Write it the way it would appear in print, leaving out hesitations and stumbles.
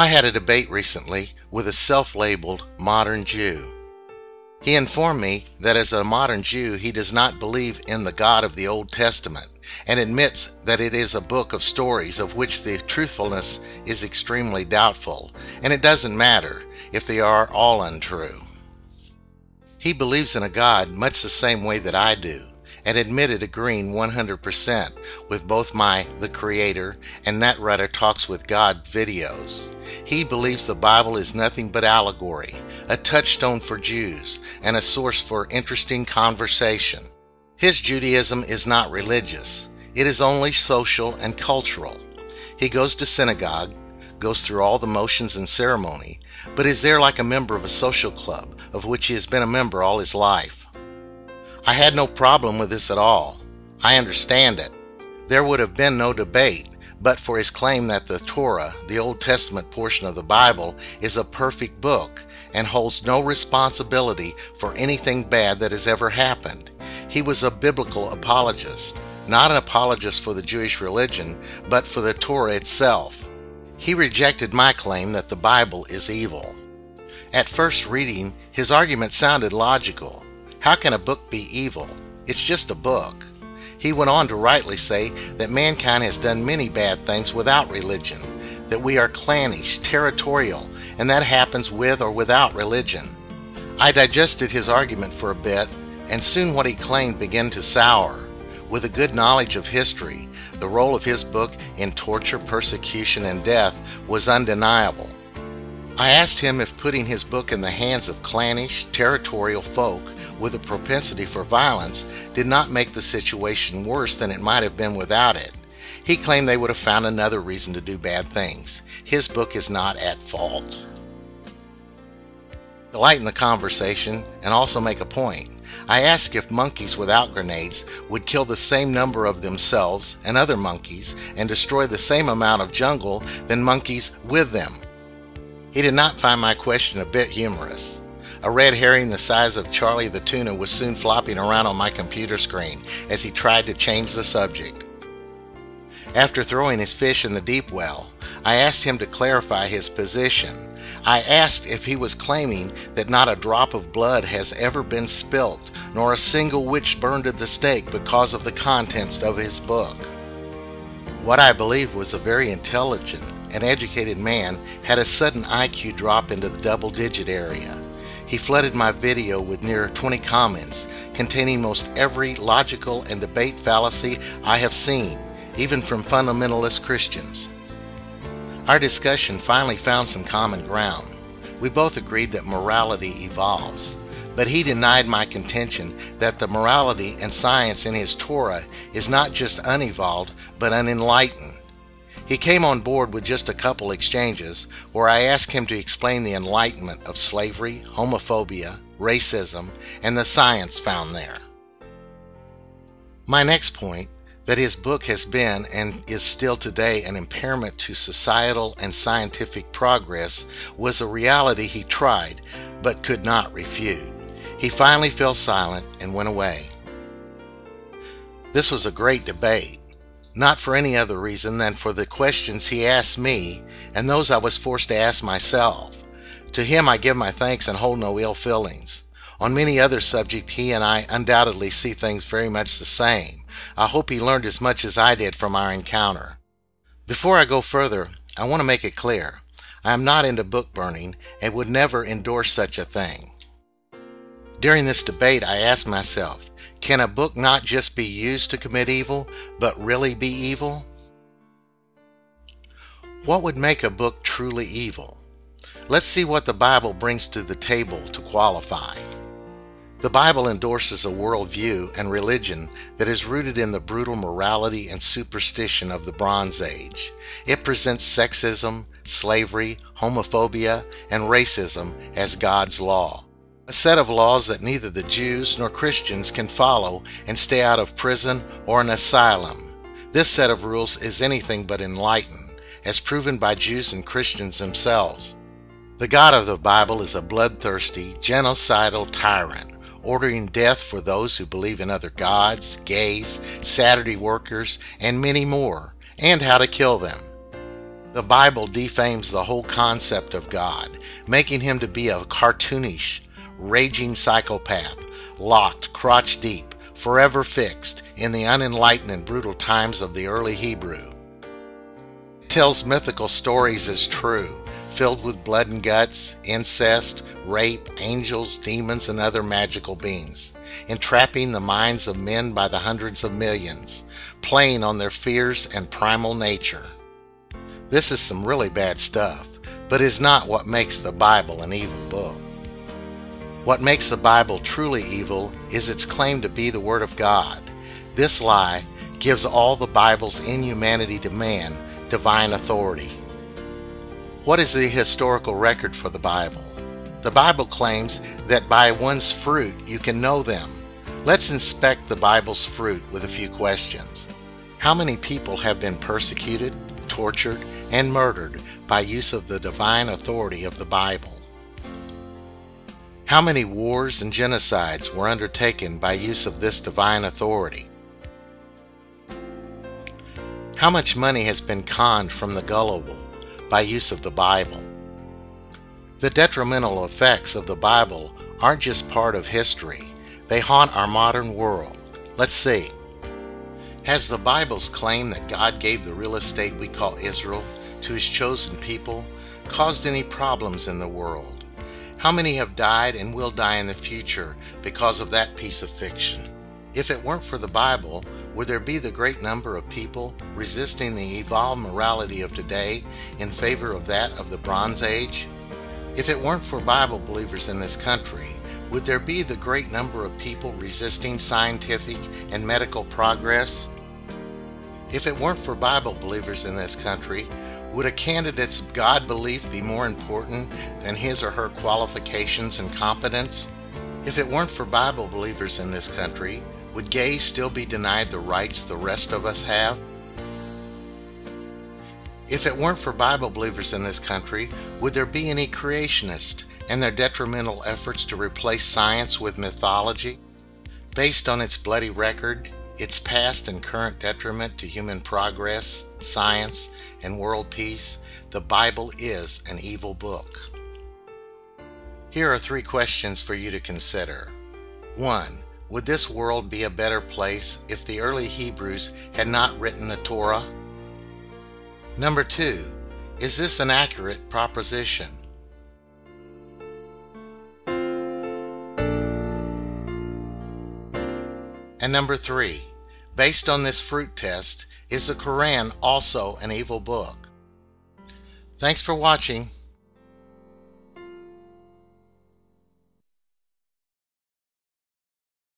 I had a debate recently with a self-labeled modern Jew. He informed me that as a modern Jew, he does not believe in the God of the Old Testament and admits that it is a book of stories of which the truthfulness is extremely doubtful, and it doesn't matter if they are all untrue. He believes in a God much the same way that I do, and admitted agreeing 100% with both my The Creator and Netwriter Talks with God videos. He believes the Bible is nothing but allegory, a touchstone for Jews, and a source for interesting conversation. His Judaism is not religious. It is only social and cultural. He goes to synagogue, goes through all the motions and ceremony, but is there like a member of a social club of which he has been a member all his life. I had no problem with this at all. I understand it. There would have been no debate but for his claim that the Torah, the Old Testament portion of the Bible, is a perfect book and holds no responsibility for anything bad that has ever happened. He was a biblical apologist, not an apologist for the Jewish religion, but for the Torah itself. He rejected my claim that the Bible is evil. At first reading, his argument sounded logical. How can a book be evil? It's just a book. He went on to rightly say that mankind has done many bad things without religion, that we are clannish, territorial, and that happens with or without religion. I digested his argument for a bit, and soon what he claimed began to sour. With a good knowledge of history, the role of his book in torture, persecution, and death was undeniable. I asked him if putting his book in the hands of clannish, territorial folk with a propensity for violence did not make the situation worse than it might have been without it. He claimed they would have found another reason to do bad things. His book is not at fault. To lighten the conversation and also make a point, I asked if monkeys without grenades would kill the same number of themselves and other monkeys and destroy the same amount of jungle than monkeys with them. He did not find my question a bit humorous. A red herring the size of Charlie the tuna was soon flopping around on my computer screen as he tried to change the subject. After throwing his fish in the deep well, I asked him to clarify his position. I asked if he was claiming that not a drop of blood has ever been spilt, nor a single witch burned at the stake because of the contents of his book. What I believed was a very intelligent and educated man had a sudden IQ drop into the double-digit area. He flooded my video with near 20 comments containing most every logical and debate fallacy I have seen, even from fundamentalist Christians. Our discussion finally found some common ground. We both agreed that morality evolves, but he denied my contention that the morality and science in his Torah is not just unevolved, but unenlightened. He came on board with just a couple exchanges where I asked him to explain the enlightenment of slavery, homophobia, racism, and the science found there. My next point, that his book has been and is still today an impairment to societal and scientific progress, was a reality he tried but could not refute. He finally fell silent and went away. This was a great debate, not for any other reason than for the questions he asked me and those I was forced to ask myself. To him I give my thanks and hold no ill feelings. On many other subjects he and I undoubtedly see things very much the same. I hope he learned as much as I did from our encounter. Before I go further, I want to make it clear. I am not into book burning and would never endorse such a thing. During this debate I asked myself, can a book not just be used to commit evil, but really be evil? What would make a book truly evil? Let's see what the Bible brings to the table to qualify. The Bible endorses a worldview and religion that is rooted in the brutal morality and superstition of the Bronze Age. It presents sexism, slavery, homophobia, and racism as God's law. A set of laws that neither the Jews nor Christians can follow and stay out of prison or an asylum. This set of rules is anything but enlightened, as proven by Jews and Christians themselves. The God of the Bible is a bloodthirsty, genocidal tyrant, ordering death for those who believe in other gods, gays, Saturday workers, and many more, and how to kill them. The Bible defames the whole concept of God, making him to be a cartoonish, raging psychopath, locked crotch deep, forever fixed in the unenlightened and brutal times of the early Hebrew. It tells mythical stories as true, filled with blood and guts, incest, rape, angels, demons, and other magical beings, entrapping the minds of men by the hundreds of millions, playing on their fears and primal nature. This is some really bad stuff, but is not what makes the Bible an evil book. What makes the Bible truly evil is its claim to be the Word of God. This lie gives all the Bible's inhumanity to man divine authority. What is the historical record for the Bible? The Bible claims that by one's fruit you can know them. Let's inspect the Bible's fruit with a few questions. How many people have been persecuted, tortured, and murdered by use of the divine authority of the Bible? How many wars and genocides were undertaken by use of this divine authority? How much money has been conned from the gullible by use of the Bible? The detrimental effects of the Bible aren't just part of history, they haunt our modern world. Let's see. Has the Bible's claim that God gave the real estate we call Israel to his chosen people caused any problems in the world? How many have died and will die in the future because of that piece of fiction? If it weren't for the Bible, would there be the great number of people resisting the evolved morality of today in favor of that of the Bronze Age? If it weren't for Bible believers in this country, would there be the great number of people resisting scientific and medical progress? If it weren't for Bible believers in this country, would a candidate's God belief be more important than his or her qualifications and competence? If it weren't for Bible believers in this country, would gays still be denied the rights the rest of us have? If it weren't for Bible believers in this country, would there be any creationists and their detrimental efforts to replace science with mythology? Based on its bloody record, its past and current detriment to human progress, science, and world peace, the Bible is an evil book. Here are 3 questions for you to consider. 1. Would this world be a better place if the early Hebrews had not written the Torah? Number 2. Is this an accurate proposition? And number 3. Based on this fruit test, is the Quran also an evil book? Thanks for watching.